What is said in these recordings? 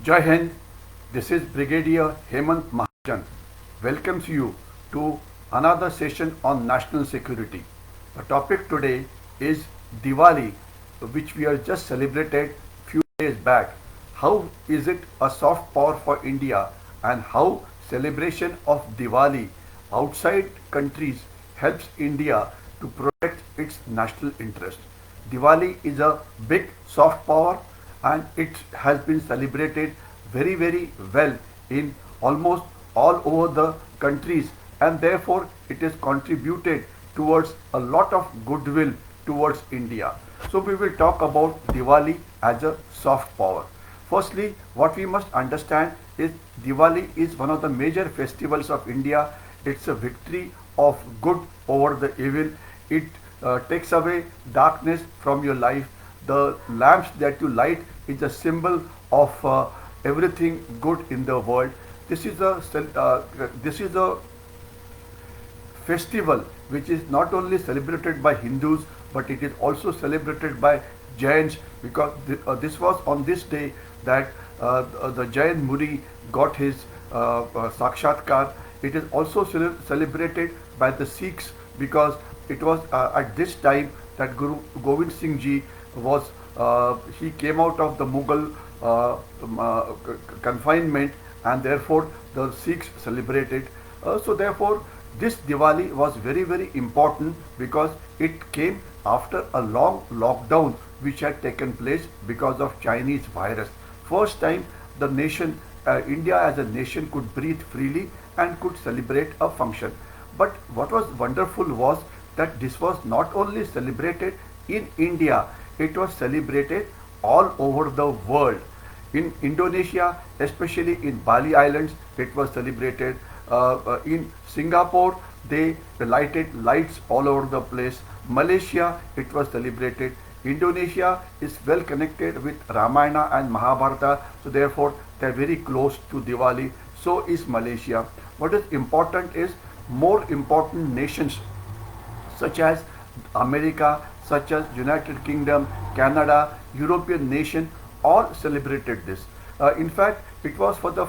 Jai Hind, this is Brigadier Hemant Mahajan. Welcomes you to another session on national security. The topic today is Diwali, which we have just celebrated few days back. How is it a soft power for India, and how celebration of Diwali outside countries helps India to protect its national interest. Diwali is a big soft power, and it has been celebrated very well in almost all over the countries, and therefore it is contributed towards a lot of goodwill towards India. So we will talk about Diwali as a soft power. Firstly, what we must understand is Diwali is one of the major festivals of India. It's a victory of good over the evil. It takes away darkness from your life. The lamps that you light is a symbol of everything good in the world. This is a festival which is not only celebrated by Hindus, but it is also celebrated by Jains, because this was on this day that the Jain Muri got his Sakshatkar. It is also celebrated by the Sikhs, because it was at this time that Guru Gobind Singh Ji was he came out of the Mughal confinement, and therefore the Sikhs celebrated. So therefore this Diwali was very important, because it came after a long lockdown which had taken place because of Chinese virus. First time the nation, India as a nation, could breathe freely and could celebrate a function. But what was wonderful was that this was not only celebrated in India, it was celebrated all over the world. In Indonesia, especially in Bali Islands, it was celebrated. In Singapore, they lighted lights all over the place. Malaysia, it was celebrated. Indonesia is well connected with Ramayana and Mahabharata, so therefore they are very close to Diwali. So is Malaysia. What is important is more important nations such as America, such as United Kingdom, Canada, European nation, all celebrated this. In fact, it was for the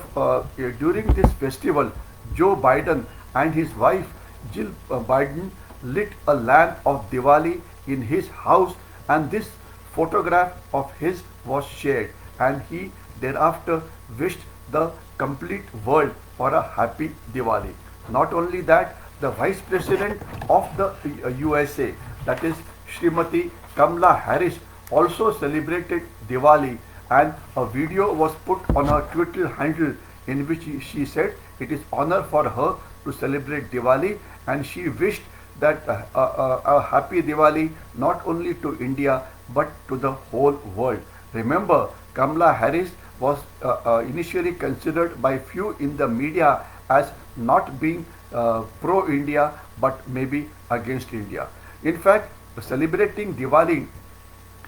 during this festival, Joe Biden and his wife Jill Biden lit a lamp of Diwali in his house, and this photograph of his was shared, and he thereafter wished the complete world for a happy Diwali. Not only that, the Vice President of the USA, that is Srimati Kamala Harris, also celebrated Diwali, and a video was put on her Twitter handle in which she said it is honor for her to celebrate Diwali, and she wished that a happy Diwali not only to India but to the whole world. Remember, Kamala Harris was initially considered by few in the media as not being pro-India, but maybe against India. In fact, celebrating Diwali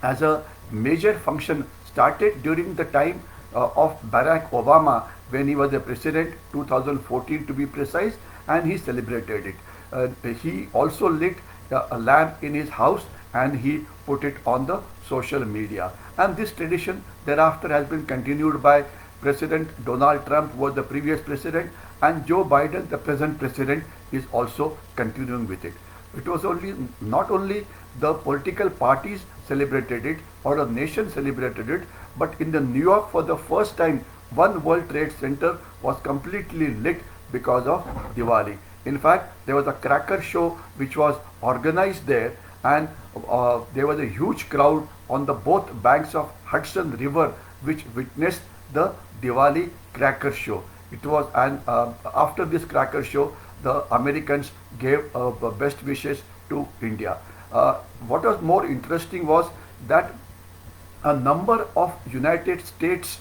as a major function started during the time of Barack Obama, when he was the president, 2014 to be precise, and he celebrated it. He also lit a lamp in his house, and he put it on the social media. And this tradition thereafter has been continued by President Donald Trump, who was the previous president, and Joe Biden, the present president, is also continuing with it. It was not only the political parties celebrated it or the nation celebrated it, but in the New York, for the first time, one World Trade Center was completely lit because of Diwali. In fact, there was a cracker show which was organized there, and there was a huge crowd on the both banks of Hudson River which witnessed the Diwali cracker show. It was, and after this cracker show, the Americans gave best wishes to India. What was more interesting was that a number of United States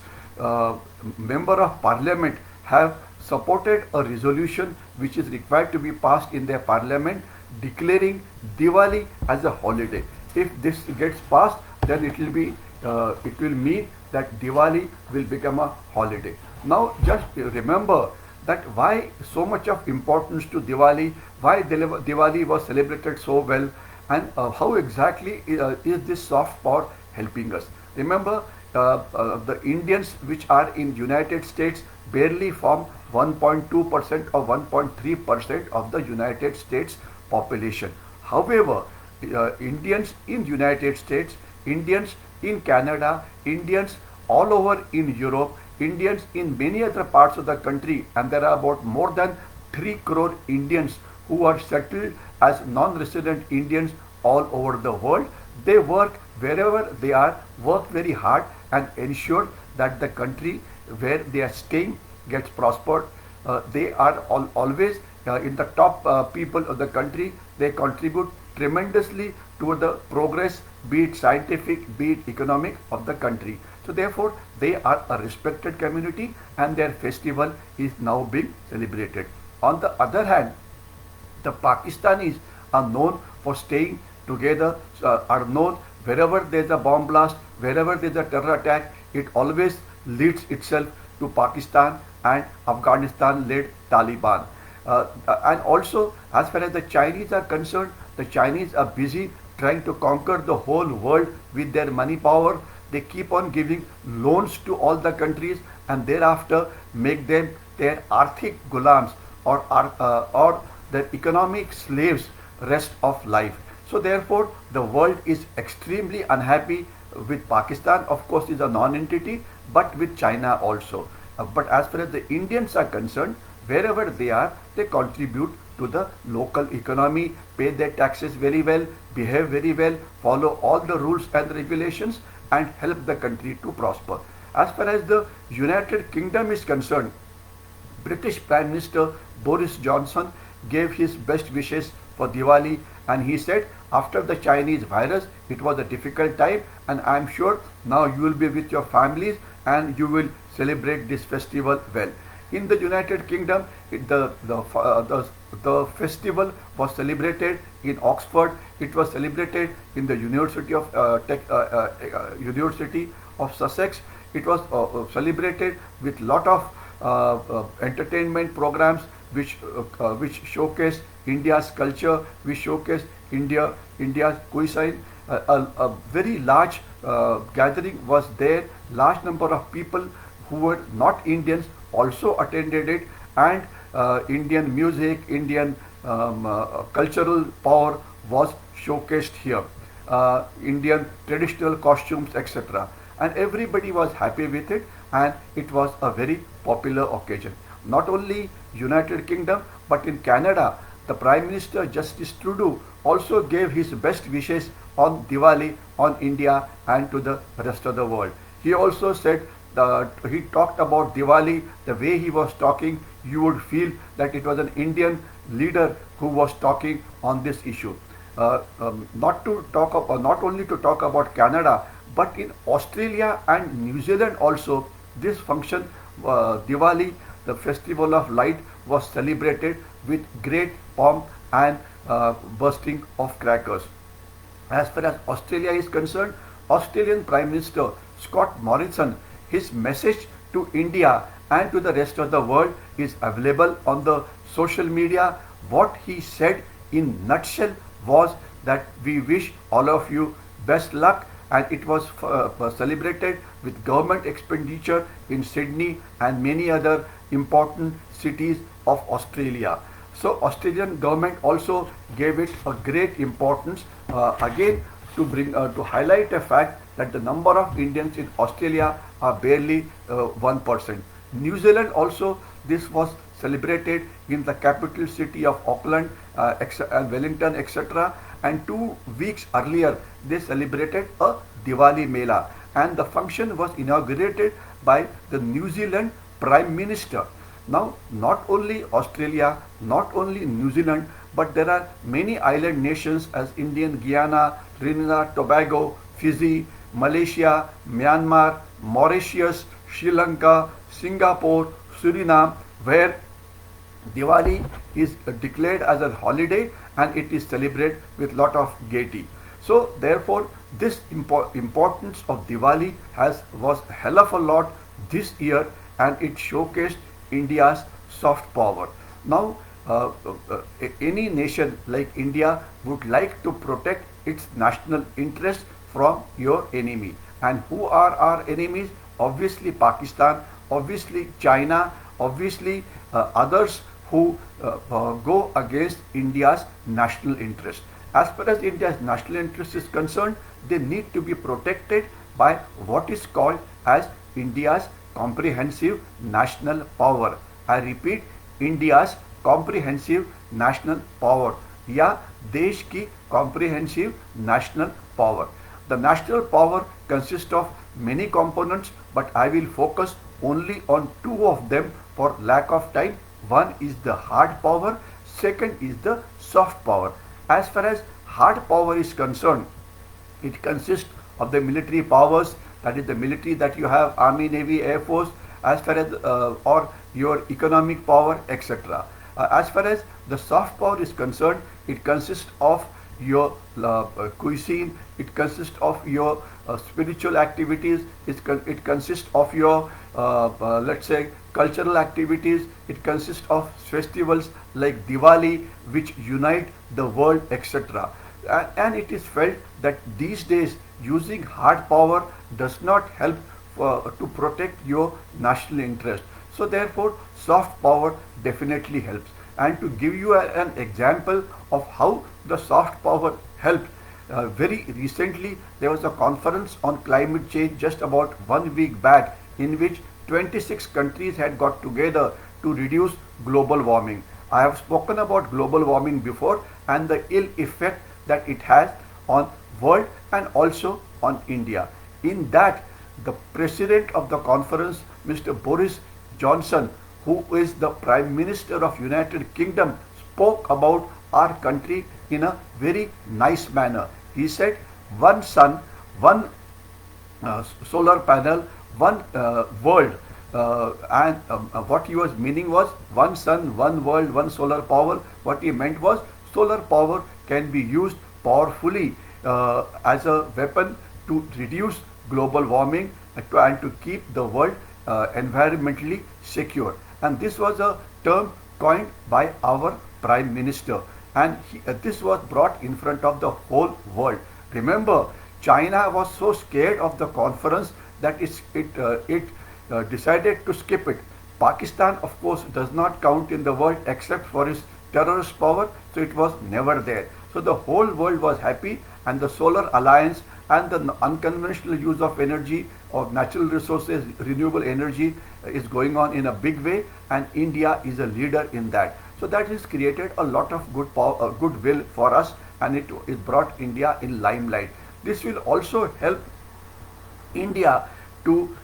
member of parliament have supported a resolution which is required to be passed in their parliament, declaring Diwali as a holiday. If this gets passed, then it will mean that Diwali will become a holiday. Now just remember that why so much of importance to Diwali, why Diwali was celebrated so well, and how exactly is this soft power helping us. Remember, the Indians which are in United States barely form 1.2% or 1.3% of the United States population. However, Indians in United States, Indians in Canada, Indians all over in Europe, Indians in many other parts of the country, and there are about more than 3 crore Indians who are settled as non-resident Indians all over the world. They work wherever they are, work very hard and ensure that the country where they are staying gets prospered. They are always in the top people of the country. They contribute tremendously to the progress, be it scientific, be it economic, of the country. So therefore, they are a respected community and their festival is now being celebrated. On the other hand, the Pakistanis are known for staying together, are known wherever there is a bomb blast, wherever there is a terror attack, it always leads itself to Pakistan and Afghanistan-led Taliban. And also, as far as the Chinese are concerned, the Chinese are busy trying to conquer the whole world with their money power. They keep on giving loans to all the countries and thereafter make them their arthik gulams or their economic slaves rest of life. So therefore, the world is extremely unhappy with Pakistan. Of course, is a non-entity, but with China also. But as far as the Indians are concerned, wherever they are, they contribute to the local economy, pay their taxes very well, behave very well, follow all the rules and regulations, and help the country to prosper. As far as the United Kingdom is concerned, British Prime Minister Boris Johnson gave his best wishes for Diwali, and he said after the Chinese virus it was a difficult time, and I am sure now you will be with your families and you will celebrate this festival well. In the United Kingdom, the festival was celebrated in Oxford. It was celebrated in the University of Sussex. It was celebrated with lot of entertainment programs which showcase India's culture, which showcase India's cuisine. A very large gathering was there. Large number of people who were not Indians also attended it, and Indian music, Indian cultural power was showcased here. Indian traditional costumes, etc. And everybody was happy with it, and it was a very popular occasion. Not only United Kingdom, but in Canada, the Prime Minister Justice Trudeau also gave his best wishes on Diwali on India and to the rest of the world. He also said he talked about Diwali, the way he was talking, you would feel that it was an Indian leader who was talking on this issue. Not only to talk about Canada, but in Australia and New Zealand also, this function, Diwali, the festival of light, was celebrated with great pomp and bursting of crackers. As far as Australia is concerned, Australian Prime Minister Scott Morrison, his message to India and to the rest of the world is available on the social media. What he said in nutshell was that we wish all of you best luck, and it was celebrated with government expenditure in Sydney and many other important cities of Australia. So Australian government also gave it a great importance, again to bring to highlight a fact that the number of Indians in Australia are barely 1%. New Zealand also, this was celebrated in the capital city of Auckland and Wellington, etc. And 2 weeks earlier they celebrated a Diwali Mela, and the function was inaugurated by the New Zealand Prime Minister. Now, not only Australia, not only New Zealand, but there are many island nations as Indian Guyana, Trinidad, Tobago, Fiji, Malaysia, Myanmar, Mauritius, Sri Lanka, Singapore, Suriname, where Diwali is declared as a holiday and it is celebrated with lot of gaiety. So therefore, this importance of Diwali was hell of a lot this year, and it showcased India's soft power. Now, any nation like India would like to protect its national interest from your enemy. And who are our enemies? Obviously Pakistan, obviously China, obviously others who go against India's national interest. As far as India's national interest is concerned, they need to be protected by what is called as India's comprehensive national power. I repeat, India's comprehensive national power या देश की comprehensive national power. The national power consists of many components, but I will focus only on two of them for lack of time. One is the hard power, second is the soft power. As far as hard power is concerned, it consists of the military powers, that is the military that you have, army, navy, air force, as far as or your economic power, etc. As far as the soft power is concerned, it consists of your cuisine, it consists of your spiritual activities, it consists of your let's say cultural activities, it consists of festivals like Diwali which unite the world, etc. And it is felt that these days using hard power does not help to protect your national interest. So therefore soft power definitely helps. And to give you an example of how the soft power helped, very recently there was a conference on climate change just about 1 week back, in which 26 countries had got together to reduce global warming. I have spoken about global warming before and the ill effect that it has on world and also on India. In that, the president of the conference, Mr. Boris Johnson, who is the Prime Minister of United Kingdom, spoke about our country in a very nice manner. He said, one sun, one solar panel, one world. And what he was meaning was one sun, one world, one solar power. What he meant was solar power can be used powerfully as a weapon to reduce global warming and to keep the world environmentally secure. And this was a term coined by our Prime Minister, and this was brought in front of the whole world. Remember, China was so scared of the conference that it decided to skip it. Pakistan, of course, does not count in the world except for its terrorist power, so it was never there. So the whole world was happy, and the Solar Alliance and the unconventional use of energy, of natural resources, renewable energy is going on in a big way, and India is a leader in that. So that has created a lot of goodwill for us, and it brought India in limelight. This will also help India to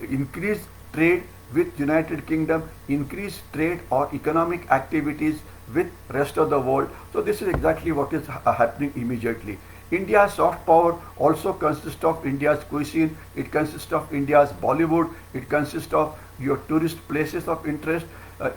increase trade with United Kingdom, increase trade or economic activities with rest of the world. So this is exactly what is happening immediately. India's soft power also consists of India's cuisine, it consists of India's Bollywood, it consists of your tourist places of interest.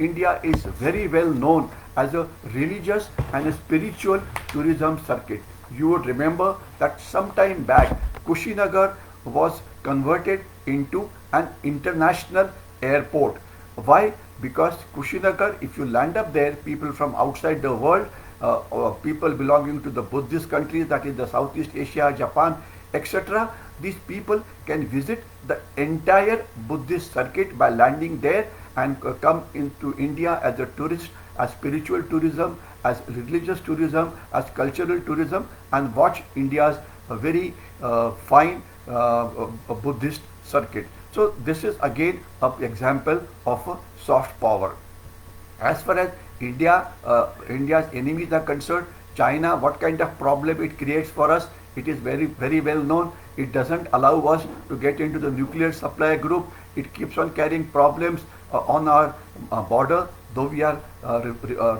India is very well known as a religious and a spiritual tourism circuit. You would remember that some time back, Kushinagar was converted into an international airport. Why? Because Kushinagar, if you land up there, people from outside the world, or people belonging to the Buddhist countries, that is the Southeast Asia, Japan, etc., these people can visit the entire Buddhist circuit by landing there and come into India as a tourist, as spiritual tourism, as religious tourism, as cultural tourism, and watch India's very fine Buddhist circuit. So this is again an example of a soft power. As far as India's enemies are concerned, China, what kind of problem it creates for us, it is very well known. It doesn't allow us to get into the nuclear supply group. It keeps on carrying problems on our border, though we are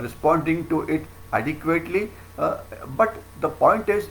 responding to it adequately. But the point is,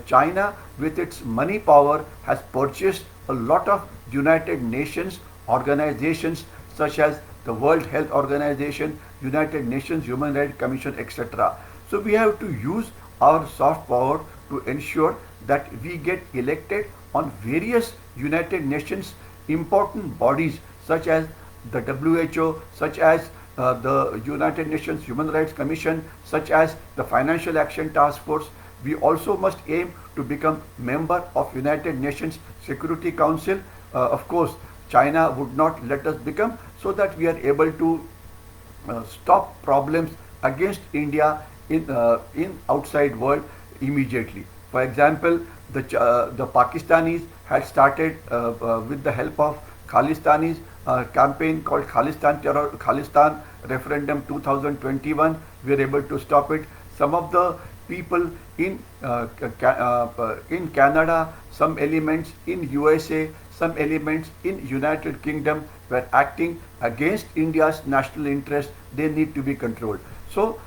China with its money power has purchased a lot of United Nations organizations such as the World Health Organization, United Nations Human Rights Commission, etc. So we have to use our soft power to ensure that we get elected on various United Nations important bodies such as the WHO, such as the United Nations Human Rights Commission, such as the Financial Action Task Force. We also must aim to become member of United Nations Security Council. Of course, China would not let us become, so that we are able to stop problems against India in outside world immediately. For example, the Pakistanis had started with the help of Khalistanis campaign called Khalistan referendum 2021. We were able to stop it. Some of the people in Canada, some elements in USA, some elements in United Kingdom were acting against India's national interest. They need to be controlled. So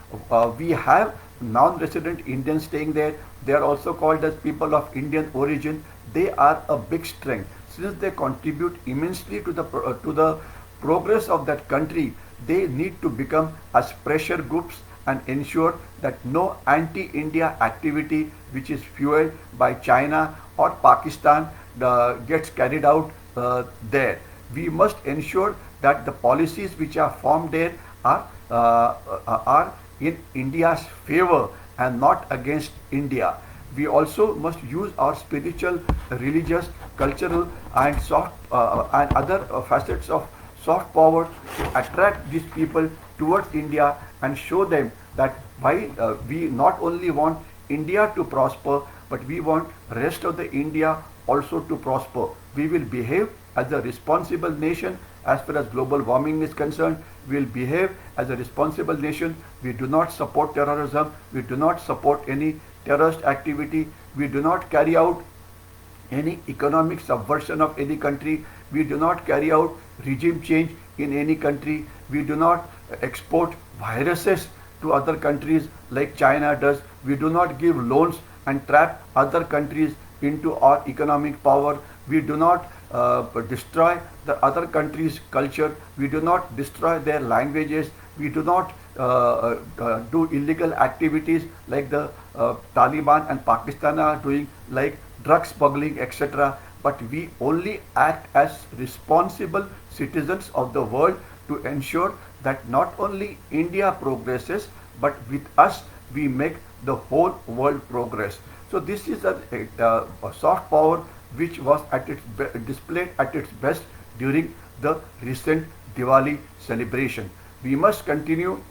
we have non-resident Indians staying there. They are also called as people of Indian origin. They are a big strength since they contribute immensely to the progress of that country. They need to become as pressure groups and ensure that no anti-India activity which is fueled by China or Pakistan gets carried out there. We must ensure that the policies which are formed there are in India's favor and not against India. We also must use our spiritual, religious, cultural and and other facets of soft power to attract these people towards India and show them that why we not only want India to prosper, but we want rest of the India also to prosper. We will behave as a responsible nation as far as global warming is concerned. We will behave as a responsible nation. We do not support terrorism. We do not support any terrorist activity. We do not carry out any economic subversion of any country. We do not carry out regime change in any country. We do not export viruses to other countries like China does. We do not give loans and trap other countries into our economic power. We do not destroy the other countries' culture. We do not destroy their languages. We do not do illegal activities like the Taliban and Pakistan are doing, like drug smuggling, etc. But we only act as responsible citizens of the world to ensure that not only India progresses, but with us we make the whole world progress. So this is a soft power which was displayed at its best during the recent Diwali celebration. We must continue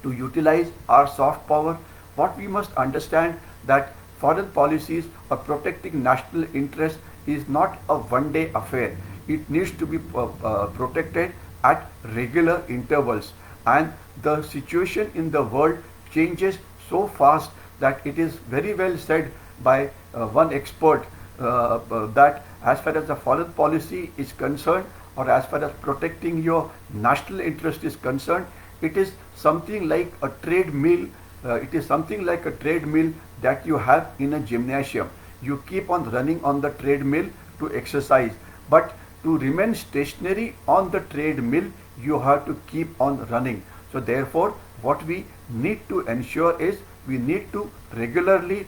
to utilize our soft power. What we must understand that foreign policies or protecting national interests is not a one-day affair. It needs to be protected at regular intervals, and the situation in the world changes so fast that it is very well said by one expert that as far as the foreign policy is concerned, or as far as protecting your national interest is concerned, it is something like a treadmill. It is something like a treadmill that you have in a gymnasium. You keep on running on the treadmill to exercise, but to remain stationary on the treadmill, you have to keep on running. So therefore, what we need to ensure is we need to regularly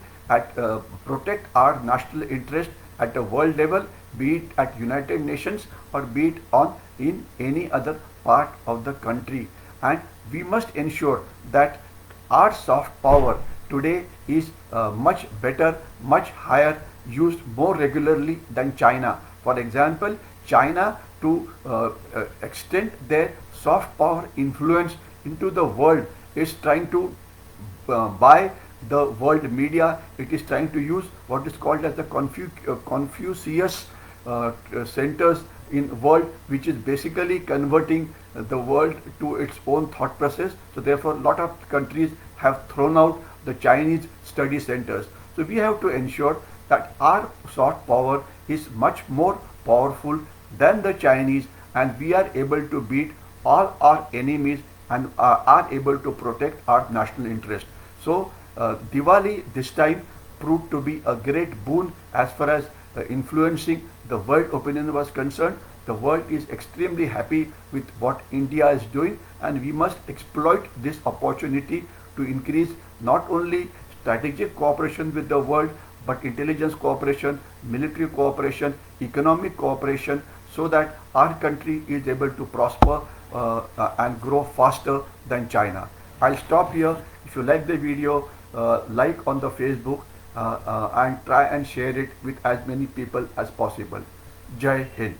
protect our national interest at a world level, be it at United Nations or be it in any other part of the country. And we must ensure that our soft power today is much better, much higher, used more regularly than China. For example, China, to extend their soft power influence into the world, is trying to buy the world media. It is trying to use what is called as the Confucius centers in world, which is basically converting the world to its own thought process. So therefore, a lot of countries have thrown out the Chinese study centers. So we have to ensure that our soft power is much more powerful than the Chinese, and we are able to beat all our enemies and are able to protect our national interest. So Diwali this time proved to be a great boon as far as influencing the world opinion was concerned. The world is extremely happy with what India is doing, and we must exploit this opportunity to increase not only strategic cooperation with the world, but intelligence cooperation, military cooperation, economic cooperation, so that our country is able to prosper and grow faster than China. I'll stop here. If you like the video, like on the Facebook, and try and share it with as many people as possible. Jai Hind.